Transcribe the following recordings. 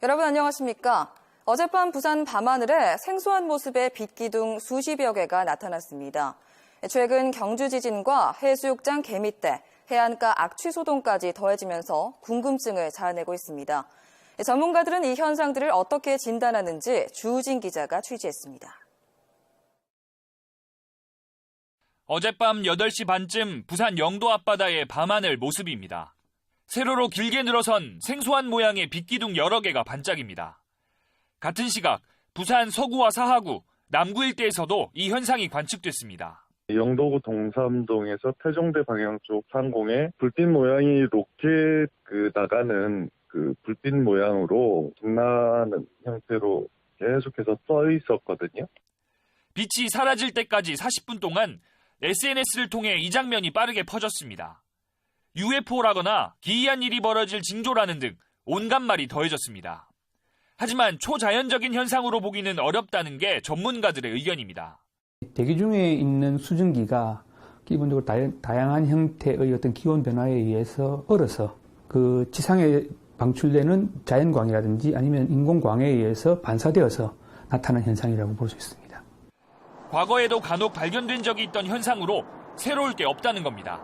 여러분 안녕하십니까? 어젯밤 부산 밤하늘에 생소한 모습의 빛기둥 수십여 개가 나타났습니다. 최근 경주 지진과 해수욕장 개미떼, 해안가 악취 소동까지 더해지면서 궁금증을 자아내고 있습니다. 전문가들은 이 현상들을 어떻게 진단하는지 주우진 기자가 취재했습니다. 어젯밤 8시 반쯤 부산 영도 앞바다의 밤하늘 모습입니다. 세로로 길게 늘어선 생소한 모양의 빛기둥 여러 개가 반짝입니다. 같은 시각 부산 서구와 사하구, 남구 일대에서도 이 현상이 관측됐습니다. 영도구 동삼동에서 태종대 방향 쪽 상공에 불빛 모양이 로켓 나가는 불빛 모양으로 빛나는 형태로 계속해서 떠 있었거든요. 빛이 사라질 때까지 40분 동안 SNS를 통해 이 장면이 빠르게 퍼졌습니다. UFO라거나 기이한 일이 벌어질 징조라는 등 온갖 말이 더해졌습니다. 하지만 초자연적인 현상으로 보기는 어렵다는 게 전문가들의 의견입니다. 대기 중에 있는 수증기가 기본적으로 다양한 형태의 어떤 기온 변화에 의해서 얼어서 그 지상에 방출되는 자연광이라든지 아니면 인공광에 의해서 반사되어서 나타나는 현상이라고 볼 수 있습니다. 과거에도 간혹 발견된 적이 있던 현상으로 새로울 게 없다는 겁니다.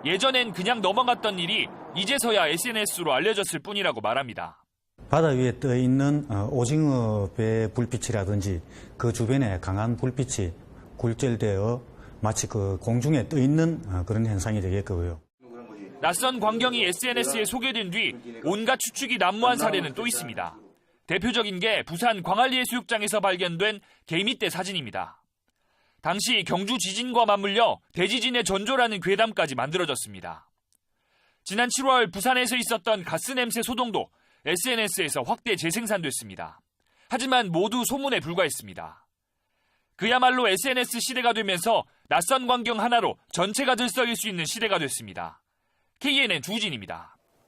예전엔 그냥 넘어갔던 일이 이제서야 SNS로 알려졌을 뿐이라고 말합니다. 바다 위에 떠 있는 오징어 배 불빛이라든지 그 주변에 강한 불빛이 굴절되어 마치 그 공중에 떠 있는 그런 현상이 되겠고요. 낯선 광경이 SNS에 소개된 뒤 온갖 추측이 난무한 사례는 또 있습니다. 대표적인 게 부산 광안리 해수욕장에서 발견된 개미떼 사진입니다. 당시 경주 지진과 맞물려 대지진의 전조라는 괴담까지 만들어졌습니다. 지난 7월 부산에서 있었던 가스 냄새 소동도 SNS에서 확대 재생산됐습니다. 하지만 모두 소문에 불과했습니다. 그야말로 SNS 시대가 되면서 낯선 광경 하나로 전체가 들썩일 수 있는 시대가 됐습니다. KNN 주진입니다.